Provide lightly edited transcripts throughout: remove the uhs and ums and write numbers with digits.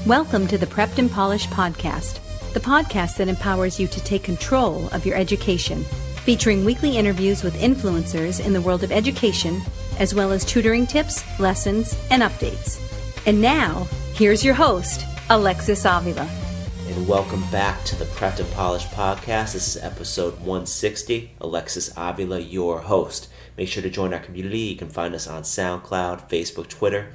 Welcome to the Prepped and Polished podcast, the podcast that empowers you to take control of your education, featuring weekly interviews with influencers in the world of education, as well as tutoring tips, lessons, and updates. And now, here's your host, Alexis Avila. And welcome back to the Prepped and Polished podcast. This is episode 160. Alexis Avila, your host. Make sure to join our community. You can find us on SoundCloud, Facebook, Twitter,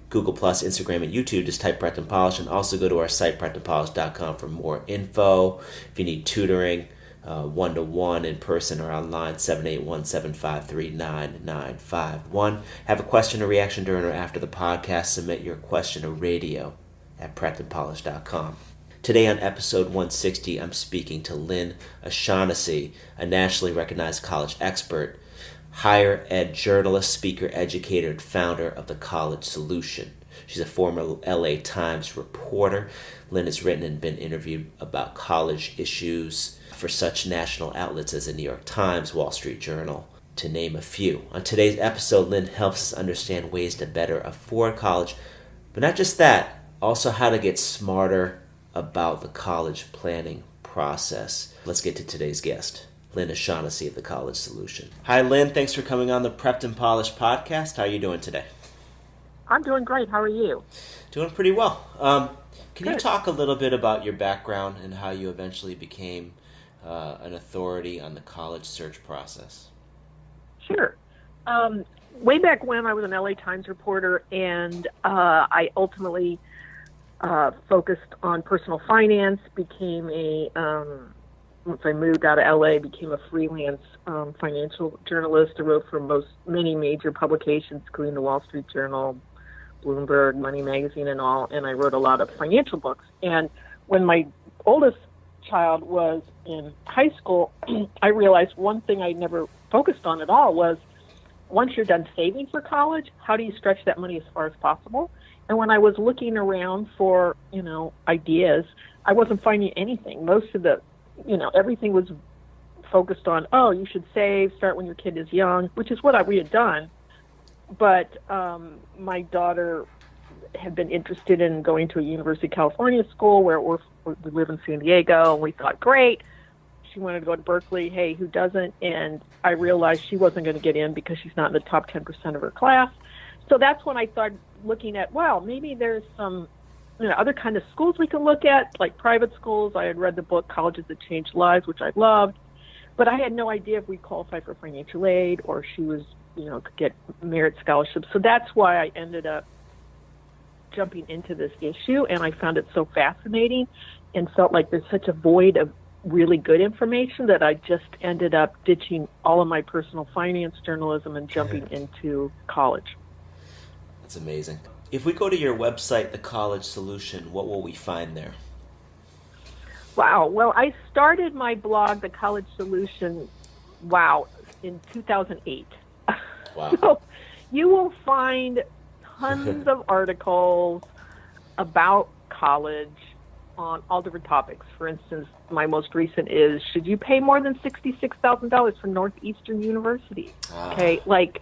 Google+, Instagram, and YouTube. Just type Prepped and Polished, and also go to our site, preppedandpolished.com, for more info. If you need tutoring, one-to-one, in person, or online, 781-753-9951. Have a question or reaction during or after the podcast, submit your question to radio at preppedandpolished.com. Today on episode 160, I'm speaking to Lynn O'Shaughnessy, a nationally recognized college expert, higher ed journalist, speaker, educator, and founder of The College Solution. She's a former LA Times reporter. Lynn has written and been interviewed about college issues for such national outlets as the New York Times, Wall Street Journal, to name a few. On today's episode, Lynn helps us understand ways to better afford college, but not just that, also how to get smarter about the college planning process. Let's get to today's guest, Lynn O'Shaughnessy of The College Solution. Hi, Lynn. Thanks for coming on the Prepped and Polished podcast. How are you doing today? I'm doing great. How are you? Doing pretty well. Can you Good. talk a little bit about your background and how you eventually became an authority on the college search process? Sure. Way back when I was an LA Times reporter, and I ultimately focused on personal finance, became once I moved out of LA, became a freelance financial journalist. I wrote for many major publications, including the Wall Street Journal, Bloomberg, Money Magazine, and all, and I wrote a lot of financial books. And when my oldest child was in high school, I realized one thing I never focused on at all was, once you're done saving for college, how do you stretch that money as far as possible? And when I was looking around for, ideas, I wasn't finding anything. Most of the, everything was focused on, you should save, start when your kid is young, which is what we had done. But my daughter had been interested in going to a University of California school where we live in San Diego, and we thought, great. She wanted to go to Berkeley. Hey, who doesn't? And I realized she wasn't going to get in because she's not in the top 10% of her class. So that's when I started looking at, maybe there's some other kind of schools we can look at, like private schools. I had read the book Colleges That Changed Lives, which I loved, but I had no idea if we qualified for financial aid or she was, could get merit scholarships. So that's why I ended up jumping into this issue, and I found it so fascinating and felt like there's such a void of really good information that I just ended up ditching all of my personal finance journalism and jumping into college. That's amazing. If we go to your website, The College Solution, what will we find there? Wow. Well, I started my blog, The College Solution, in 2008. Wow. So you will find tons of articles about college on all different topics. For instance, my most recent is, should you pay more than $66,000 for Northeastern University? Okay,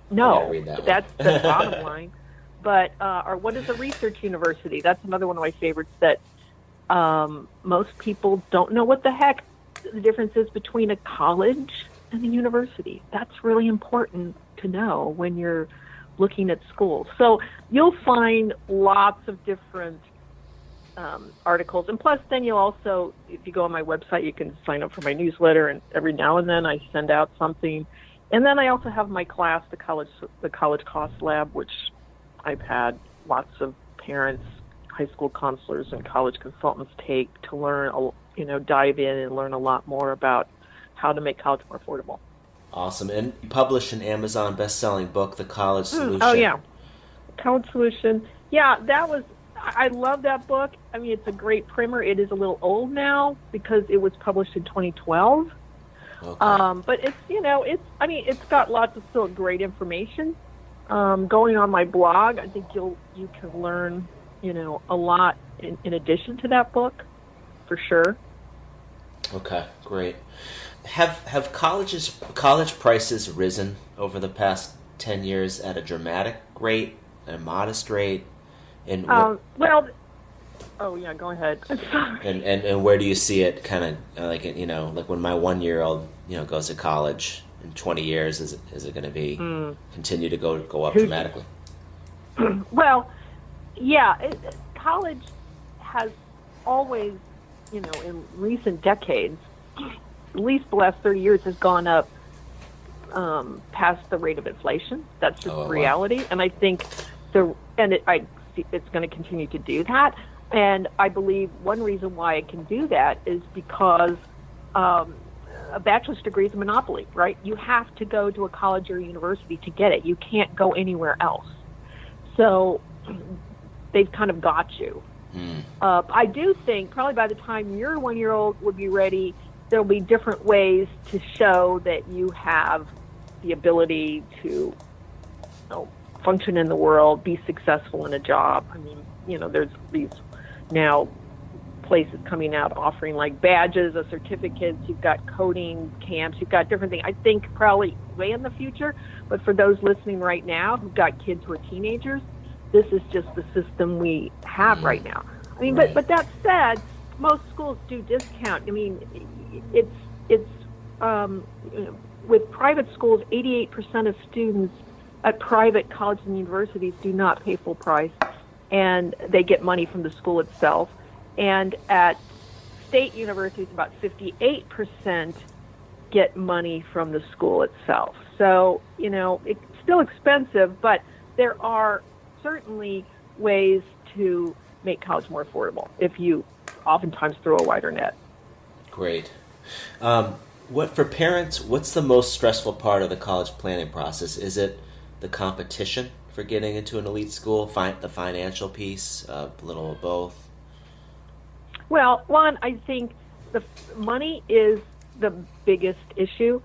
no, that's the bottom line. But, or what is a research university? That's another one of my favorites that most people don't know what the heck the difference is between a college and a university. That's really important to know when you're looking at schools. So you'll find lots of different articles. And plus, then you'll also, if you go on my website, you can sign up for my newsletter, and every now and then I send out something. And then I also have my class, the College Cost Lab, which I've had lots of parents, high school counselors, and college consultants take to learn, dive in and learn a lot more about how to make college more affordable. Awesome. And you published an Amazon best-selling book, The College Solution. Oh, yeah. College Solution. Yeah, I love that book. I mean, it's a great primer. It is a little old now because it was published in 2012. Okay. But it's got lots of still great information. Going on my blog, I think you can learn, a lot in addition to that book, for sure. Okay, great. Have college prices risen over the past 10 years at a dramatic rate, at a modest rate? Well, Oh yeah, go ahead. I'm sorry. And where do you see it kind of like, like when my 1-year-old, goes to college in 20 years, is it going to be continue to go up dramatically? Well, yeah, college has always, in recent decades, at least the last 30 years, has gone up past the rate of inflation. That's just reality. Wow. And I think it's going to continue to do that. And I believe one reason why it can do that is because a bachelor's degree is a monopoly, right? You have to go to a college or university to get it. You can't go anywhere else. So they've kind of got you. I do think probably by the time your 1-year-old would be ready, there'll be different ways to show that you have the ability to function in the world, be successful in a job. I mean, there's these now places coming out offering like badges or certificates. You've got coding camps. You've got different things. I think probably way in the future, but for those listening right now who've got kids who are teenagers, this is just the system we have right now. I mean, right. but that said, most schools do discount. I mean, it's with private schools, 88% of students at private colleges and universities do not pay full price, and they get money from the school itself. And at state universities, about 58% get money from the school itself. So, it's still expensive, but there are certainly ways to make college more affordable if you oftentimes throw a wider net. Great. For parents, what's the most stressful part of the college planning process? Is it the competition for getting into an elite school, the financial piece, a little of both? Well, one, I think the money is the biggest issue.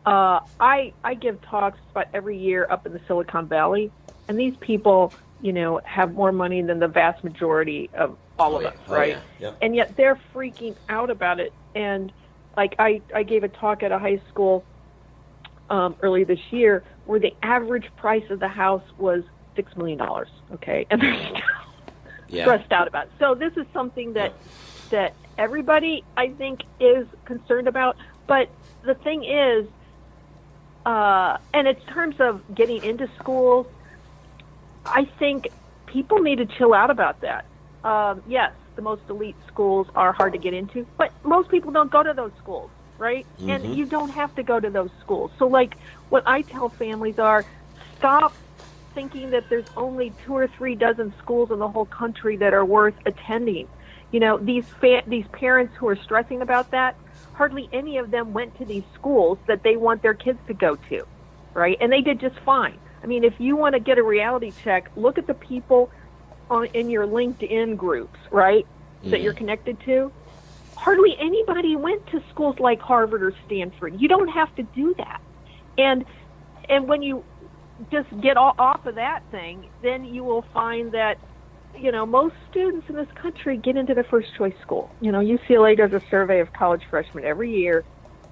I give talks about every year up in the Silicon Valley, and these people, have more money than the vast majority of all of us, right? Yeah. Yep. And yet they're freaking out about it. And like I gave a talk at a high school early this year where the average price of the house was $6 million, okay? And they're still stressed out about it. So this is something that everybody, I think, is concerned about. But the thing is, and in terms of getting into schools, I think people need to chill out about that. Yes, the most elite schools are hard to get into, but most people don't go to those schools, right? Mm-hmm. And you don't have to go to those schools. So, like, what I tell families are, stop thinking that there's only 2 or 3 dozen schools in the whole country that are worth attending. These parents who are stressing about that, hardly any of them went to these schools that they want their kids to go to, right? And they did just fine. I mean, if you want to get a reality check, look at the people in your LinkedIn groups, right, that you're connected to. Hardly anybody went to schools like Harvard or Stanford. You don't have to do that. And when you just get off of that thing, then you will find that, most students in this country get into their first choice school. UCLA does a survey of college freshmen every year,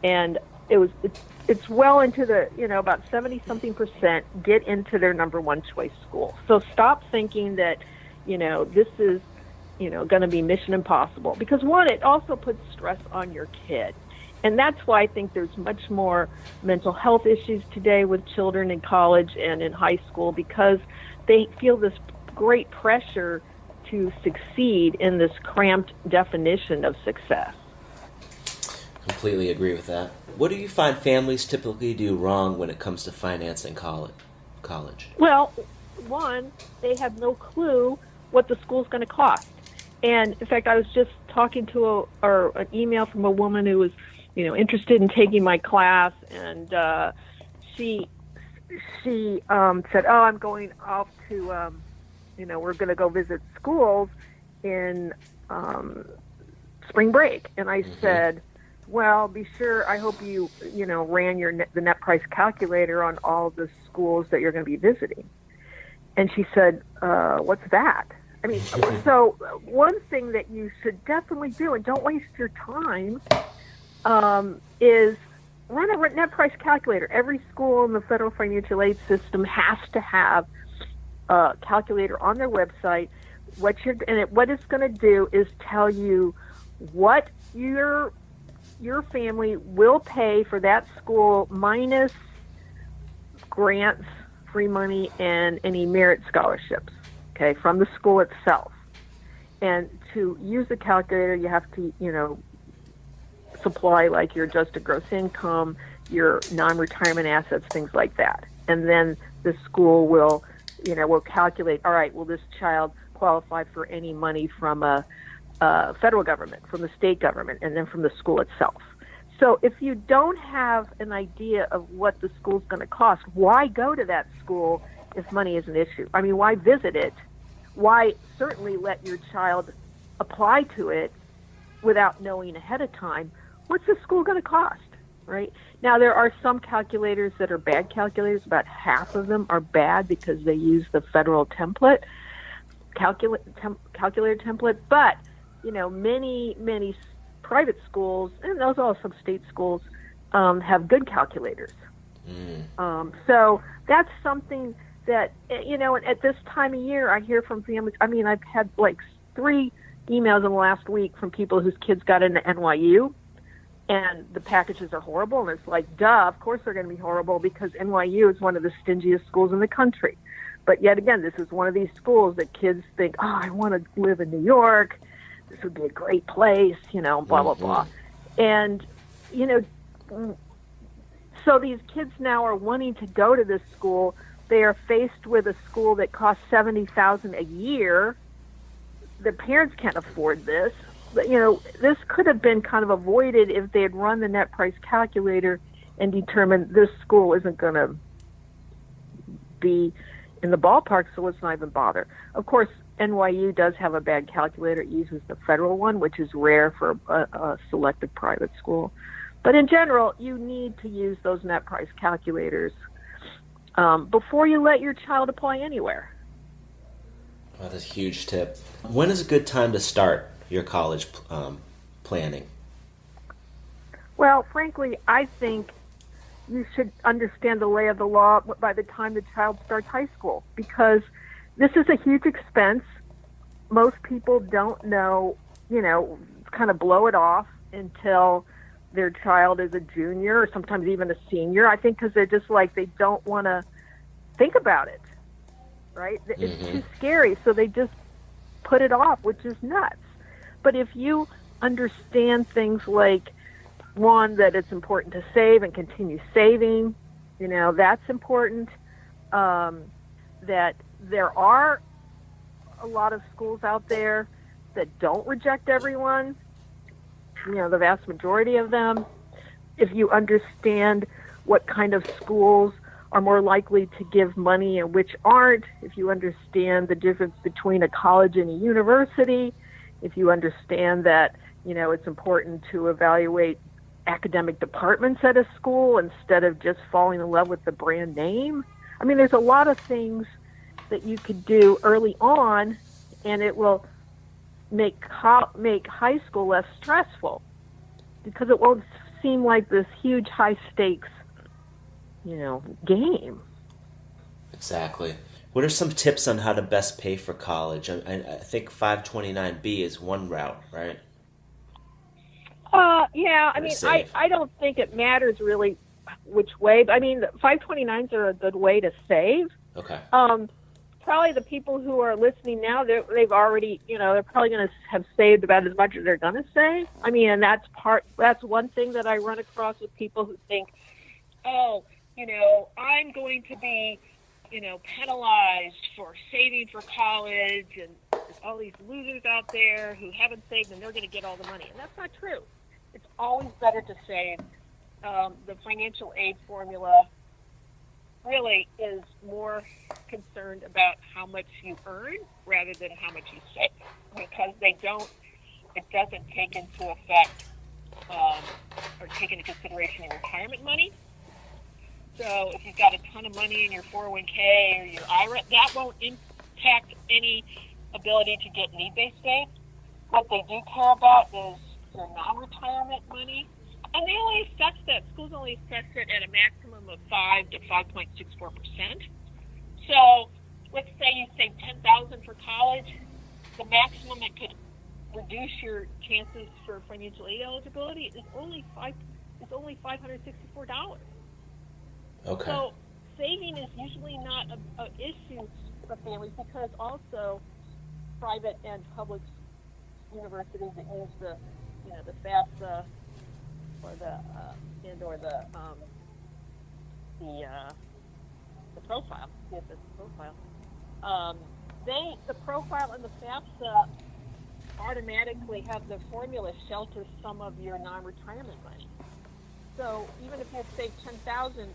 and it's well into the, about 70-something% get into their number one choice school. So stop thinking that, this is, going to be mission impossible. Because one, it also puts stress on your kid. And that's why I think there's much more mental health issues today with children in college and in high school, because they feel this great pressure to succeed in this cramped definition of success. Completely agree with that. What do you find families typically do wrong when it comes to financing college? Well, one, they have no clue what the school's going to cost. And in fact, I was just talking to an email from a woman who was, interested in taking my class, and she said, "Oh, I'm going off to, we're going to go visit schools in spring break." And I said, "Well, be sure. I hope you, ran the net price calculator on all the schools that you're going to be visiting." And she said, "What's that?" I mean, so one thing that you should definitely do, and don't waste your time, is run a net price calculator. Every school in the federal financial aid system has to have a calculator on their website what it's going to do is tell you what your family will pay for that school minus grants, free money, and any merit scholarships, okay, from the school itself. And to use the calculator, you have to, supply like your adjusted gross income, your non-retirement assets, things like that. And then the school will calculate, all right, will this child qualify for any money from a federal government, from the state government, and then from the school itself. So if you don't have an idea of what the school's going to cost, why go to that school if money is an issue? I mean, why visit it? Why certainly let your child apply to it without knowing ahead of time what's the school going to cost, right? Now, there are some calculators that are bad calculators. About half of them are bad because they use the federal calculator template. But, many private schools, and those are some state schools, have good calculators. So that's something that, at this time of year, I hear from families. I mean, I've had like 3 emails in the last week from people whose kids got into NYU, and the packages are horrible. And it's like, duh, of course they're going to be horrible because NYU is one of the stingiest schools in the country. But yet again, this is one of these schools that kids think, oh, I want to live in New York. This would be a great place, blah, blah, blah. And, so these kids now are wanting to go to this school. They are faced with a school that costs $70,000 a year. The parents can't afford this. But, this could have been kind of avoided if they had run the net price calculator and determined this school isn't going to be in the ballpark, so let's not even bother. Of course, NYU does have a bad calculator. It uses the federal one, which is rare for a selective private school. But in general, you need to use those net price calculators before you let your child apply anywhere. Well, that's a huge tip. When is a good time to start your college planning? Well, frankly, I think you should understand the lay of the law by the time the child starts high school, because this is a huge expense. Most people don't know, kind of blow it off until their child is a junior or sometimes even a senior. I think because they're just like, they don't want to think about it, right? It's too scary, so they just put it off, which is nuts. But if you understand things like, one, that it's important to save and continue saving, that's important, that there are a lot of schools out there that don't reject everyone, the vast majority of them. If you understand what kind of schools are more likely to give money and which aren't, if you understand the difference between a college and a university, if you understand that, it's important to evaluate academic departments at a school instead of just falling in love with the brand name. I mean, there's a lot of things that you could do early on, and it will make high school less stressful because it won't seem like this huge high stakes, game. Exactly. What are some tips on how to best pay for college? I think 529B is one route, right? Yeah. I mean, I don't think it matters really which way. But I mean, 529s are a good way to save. Okay. Probably the people who are listening now, they've already, they're probably going to have saved about as much as they're going to save. I mean, and that's one thing that I run across with people who think, oh, I'm going to be, penalized for saving for college, and there's all these losers out there who haven't saved and they're going to get all the money. And that's not true. It's always better to save. The financial aid formula really is more concerned about how much you earn rather than how much you save, because it doesn't take into effect or take into consideration your retirement money. So if you've got a ton of money in your 401k or your IRA, that won't impact any ability to get need-based aid. What they do care about is your non-retirement money. And they only assess that, schools only assess it at a maximum of 5 to 5.64%. So let's say you save $10,000 for college, maximum it could reduce your chances for financial aid eligibility is only $564. Okay. So saving is usually not an issue for families, because also private and public universities that use the FAFSA or the profile, CFS profile. The profile and the FAFSA automatically have the formula shelter some of your non-retirement money. So even if you had saved $10,000,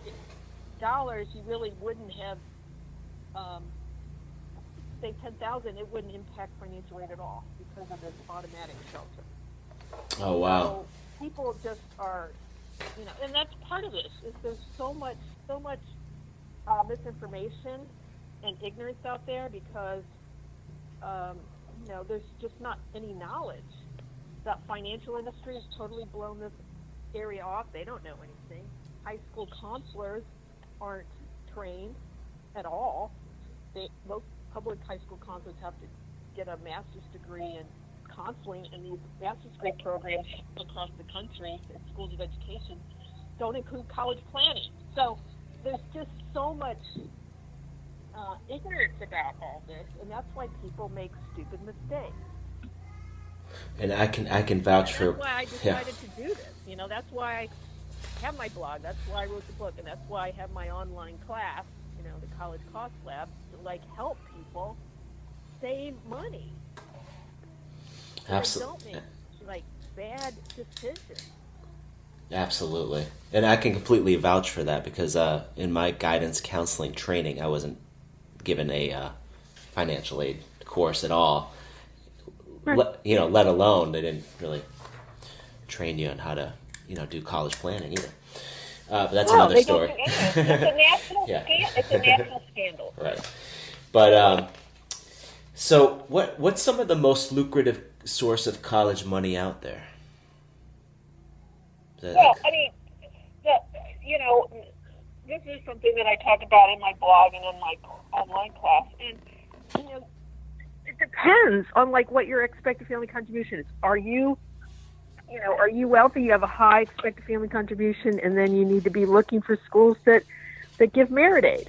you really wouldn't have saved $10,000. It wouldn't impact financial aid at all because of this automatic shelter. Oh, wow. So people just are, and that's part of this. Is there's so much misinformation and ignorance out there because there's just not any knowledge. The financial industry has totally blown this area off. They don't know anything. High school counselors aren't trained at all. Most public high school counselors have to get a master's degree in counseling, and these master's degree programs across the country at schools of education don't include college planning. So there's just so much ignorance about all this, and that's why people make stupid mistakes. And I can vouch for. That's why I decided to do this. That's why I have my blog. That's why I wrote the book, and that's why I have my online class. The College Cost Lab, to help people save money. Absolutely. Don't make bad decisions. Absolutely. And I can completely vouch for that because in my guidance counseling training, I wasn't given a financial aid course at all. Right. Let alone they didn't really train you on how to, do college planning either. But that's another story. It's a national It's a national scandal. Right. But so what's some of the most lucrative source of college money out there? This is something that I talk about in my blog and in my online class. And, it depends on what your expected family contribution is. Are you wealthy? You have a high expected family contribution, and then you need to be looking for schools that give merit aid.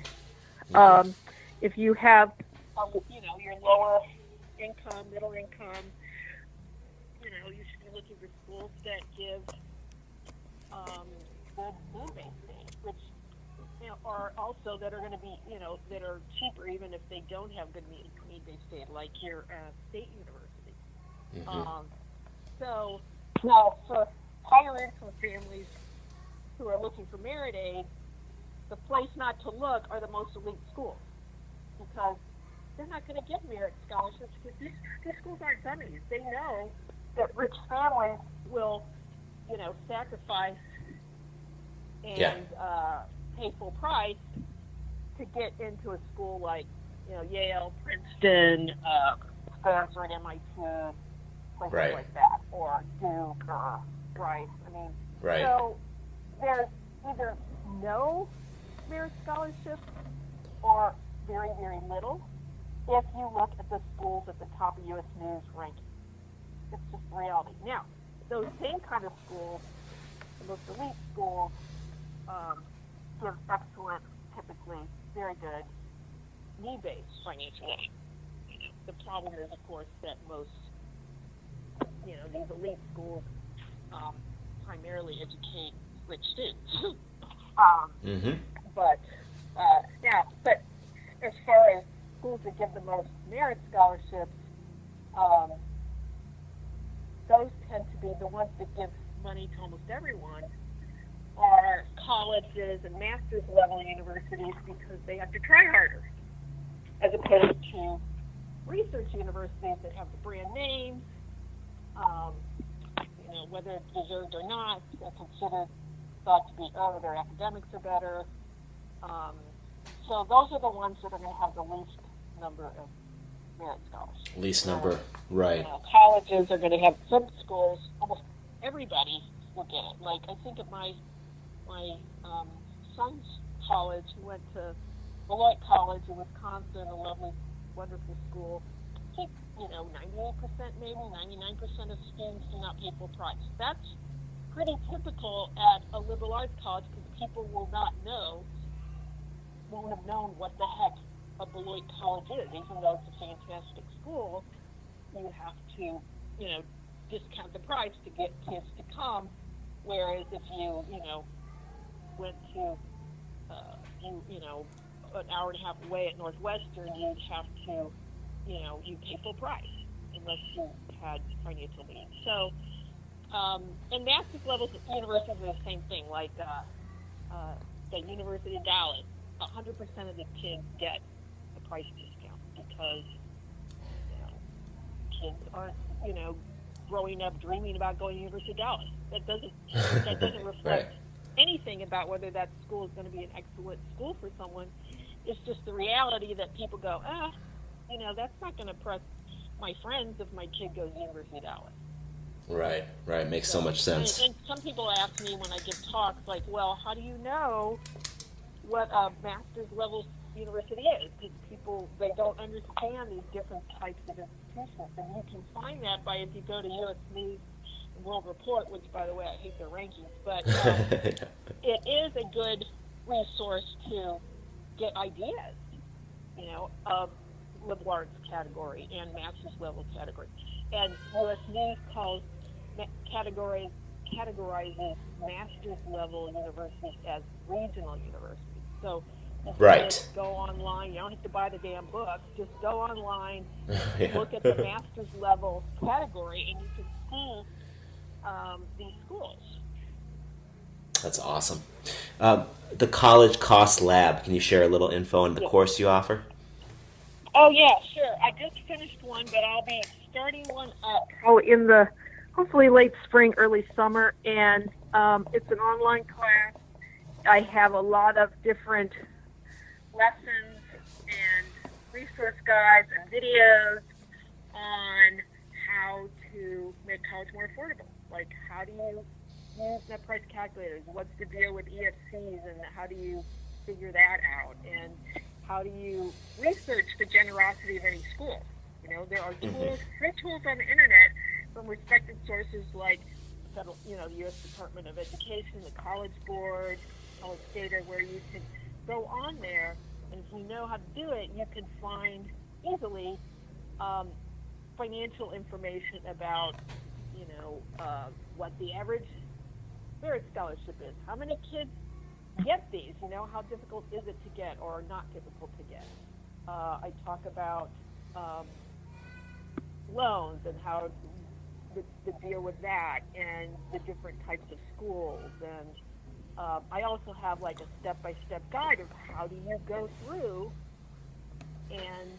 Mm-hmm. If you have, your lower income, middle income, you should be looking for schools that give good need-based aid, which are also that are going to be, that are cheaper even if they don't have good need-based aid, like your state university. Mm-hmm. So now for higher income families who are looking for merit aid, the place not to look are the most elite schools, because they're not going to give merit scholarships because these schools aren't dummies. They know that rich families will, sacrifice and pay full price to get into a school like, Yale, Princeton, Stanford, MIT, places like that, or Duke, or Rice. Right. So there's either no merit scholarships or very, very little if you look at the schools at the top of U.S. News ranking. It's just reality. Now, those same kind of schools, the most elite schools, give excellent, typically very good, need-based financial aid. The problem is, of course, that most, these elite schools primarily educate rich students. Mm-hmm. But as far as schools that give the most merit scholarships, those tend to be the ones that give money to almost everyone, are colleges and master's level universities, because they have to try harder, as opposed to research universities that have the brand names, whether it's deserved or not, they're thought to be, their academics are better. So those are the ones that are going to have the least number of merit scholarships. Least number, right. Colleges are going to have, some schools, almost everybody will get it. Like, I think at my son's college, he went to Beloit College in Wisconsin, a lovely, wonderful school. I think, 98% maybe 99% of students do not pay full price. That's pretty typical at a liberal arts college because people won't have known what the heck a Beloit college is. Even though it's a fantastic school, you have to, discount the price to get kids to come. Whereas if you, went to, an hour and a half away at Northwestern, you'd have to, you pay full price unless you had financial means. So, and master's levels at universities are the same thing. Like the University of Dallas, 100% of the kids get a price discount because kids aren't, growing up dreaming about going to University of Dallas. That doesn't reflect right. anything about whether that school is going to be an excellent school for someone. It's just the reality that people go, that's not going to impress my friends if my kid goes to University of Dallas. Right. Makes so much sense. And some people ask me when I give talks, like, well, how do you know what a master's level university is? Because people, they don't understand these different types of institutions. And you can find that by if you go to U.S. News and World Report, which, by the way, I hate their rankings, but it is a good resource to get ideas, of liberal arts category and master's level category. And U.S. News categorizes master's level universities as regional universities. So just go online. You don't have to buy the damn book. Just go online, look at the master's level category, and you can see these schools. That's awesome. The College Cost Lab, can you share a little info on the course you offer? Oh, yeah, sure. I just finished one, but I'll be starting one up in the hopefully late spring, early summer, and it's an online class. I have a lot of different lessons and resource guides and videos on how to make college more affordable. Like, how do you use net price calculators? What's the deal with EFCs, and how do you figure that out? And how do you research the generosity of any school? There are tools, free tools on the internet from respected sources like federal, the U.S. Department of Education, the College Board, College Data, where you can go on there, and if you know how to do it, you can find easily financial information about, what the average merit scholarship is. How many kids get these? How difficult is it to get or not difficult to get? I talk about loans and how the deal with that and the different types of schools. And I also have like a step-by-step guide of how do you go through and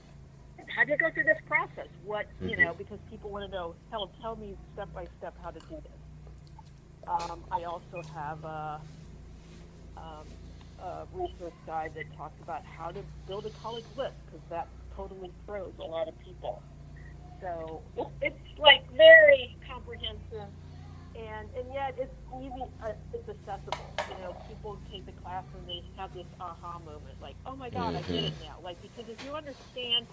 how do you go through this process? What, because people want to know, tell me step-by-step how to do this. I also have a resource guide that talks about how to build a college list, because that totally throws a lot of people. So it's like very comprehensive, and yet it's easy. It's accessible. People take the class and they have this aha moment, like, oh my God, I get it now. Like, because if you understand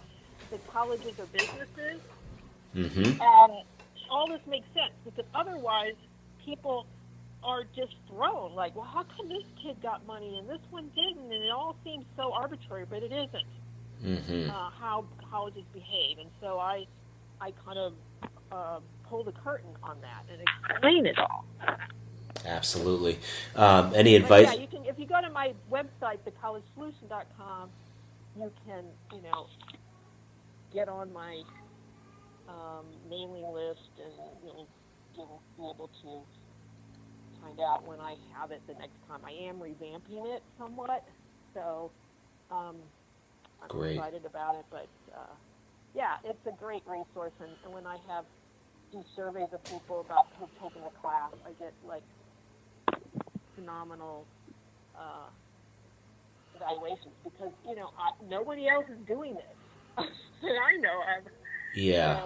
that colleges are businesses, all this makes sense. Because otherwise, people are just thrown. Like, well, how come this kid got money and this one didn't? And it all seems so arbitrary, but it isn't. How colleges behave, and so I kind of pull the curtain on that and explain it all. Absolutely. Any advice? Yeah, you can. If you go to my website, thecollegesolution.com, you can, get on my mailing list, and you'll be able to find out when I have it the next time. I am revamping it somewhat, so I'm excited about it, but yeah, it's a great resource, and when I do surveys of people about who've taken the class, I get like phenomenal evaluations, because nobody else is doing this that I know of. Yeah.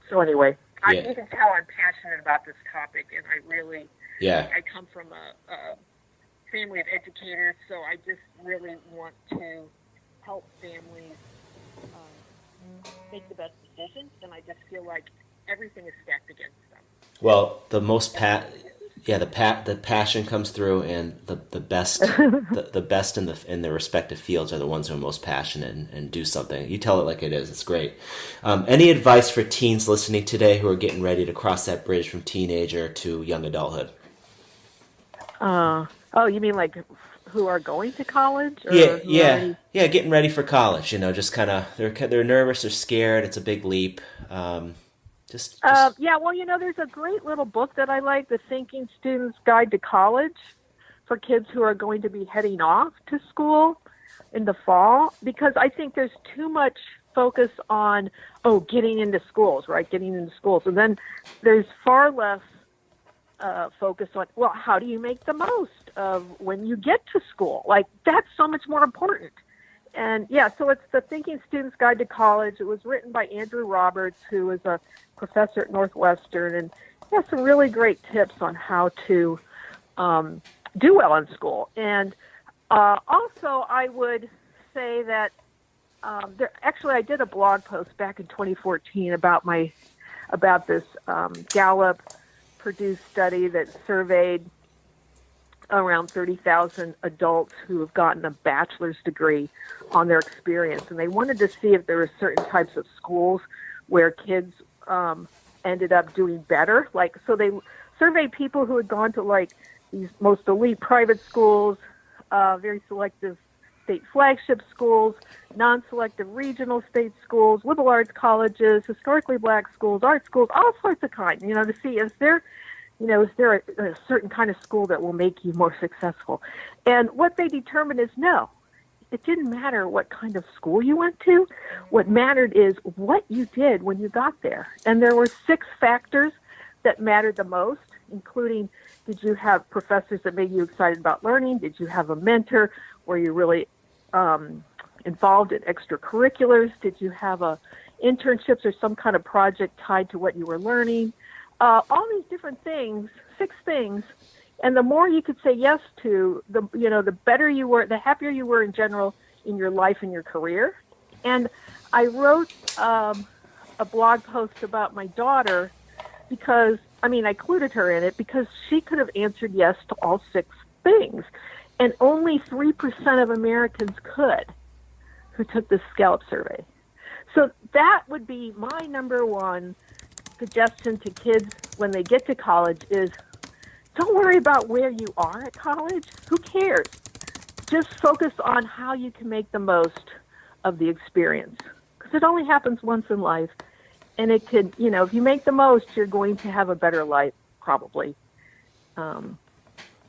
So anyway, you can tell I'm passionate about this topic, and I really, I come from a family of educators, so I just really want to help families make the best decisions, and I just feel like everything is stacked against them. Well, the passion comes through, and the best the best in their respective fields are the ones who are most passionate and do something. You tell it like it is. It's great. Any advice for teens listening today who are getting ready to cross that bridge from teenager to young adulthood? You mean like who are going to college? Or Yeah, getting ready for college. Just kind of they're nervous, they're scared. It's a big leap. There's a great little book that I like, The Thinking Student's Guide to College, for kids who are going to be heading off to school in the fall, because I think there's too much focus on, getting into schools, right? Getting into schools. And then there's far less focus on, how do you make the most of when you get to school? Like, that's so much more important. And so it's The Thinking Student's Guide to College. It was written by Andrew Roberts, who is a professor at Northwestern, and he has some really great tips on how to do well in school. And also, I would say that I did a blog post back in 2014 about this Gallup Purdue study that surveyed around 30,000 adults who have gotten a bachelor's degree on their experience. And they wanted to see if there were certain types of schools where kids ended up doing better. So they surveyed people who had gone to these most elite private schools, very selective state flagship schools, non-selective regional state schools, liberal arts colleges, historically black schools, art schools, all sorts of kinds, to see is there a certain kind of school that will make you more successful. And what they determined is no. It didn't matter what kind of school you went to. What mattered is what you did when you got there. And there were 6 factors that mattered the most, including, did you have professors that made you excited about learning? Did you have a mentor? Were you really involved in extracurriculars? Did you have internships or some kind of project tied to what you were learning? All these different things, 6 things. And the more you could say yes to, the better you were, the happier you were in general in your life and your career. And I wrote a blog post about my daughter because, I included her in it because she could have answered yes to all 6 things. And only 3% of Americans could who took the Gallup survey. So that would be my number one suggestion to kids when they get to college is, don't worry about where you are at college. Who cares? Just focus on how you can make the most of the experience. Because it only happens once in life. And it could, if you make the most, you're going to have a better life probably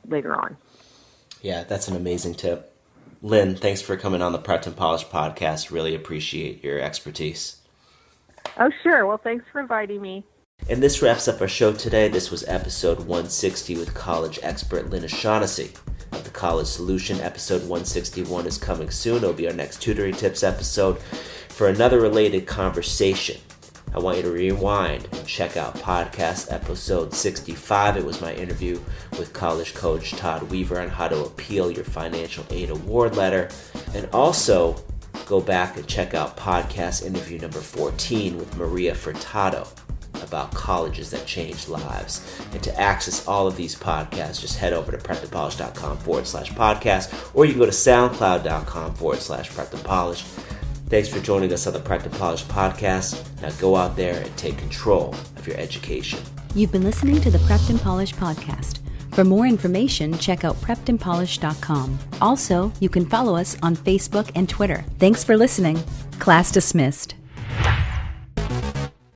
later on. Yeah, that's an amazing tip. Lynn, thanks for coming on the Prepped and Polished podcast. Really appreciate your expertise. Oh, sure. Well, thanks for inviting me. And this wraps up our show today. This was episode 160 with college expert Lynn O'Shaughnessy of The College Solution. Episode 161 is coming soon. It'll be our next tutoring tips episode for another related conversation. I want you to rewind and check out podcast episode 65. It was my interview with college coach Todd Weaver on how to appeal your financial aid award letter. And also go back and check out podcast interview number 14 with Maria Furtado about colleges that change lives. And to access all of these podcasts, just head over to preppedandpolished.com/podcast, or you can go to soundcloud.com/preppedandpolished. Thanks for joining us on the Prepped and Polished podcast. Now go out there and take control of your education. You've been listening to the Prepped and Polished podcast. For more information, check out preppedandpolished.com. Also, you can follow us on Facebook and Twitter. Thanks for listening. Class dismissed.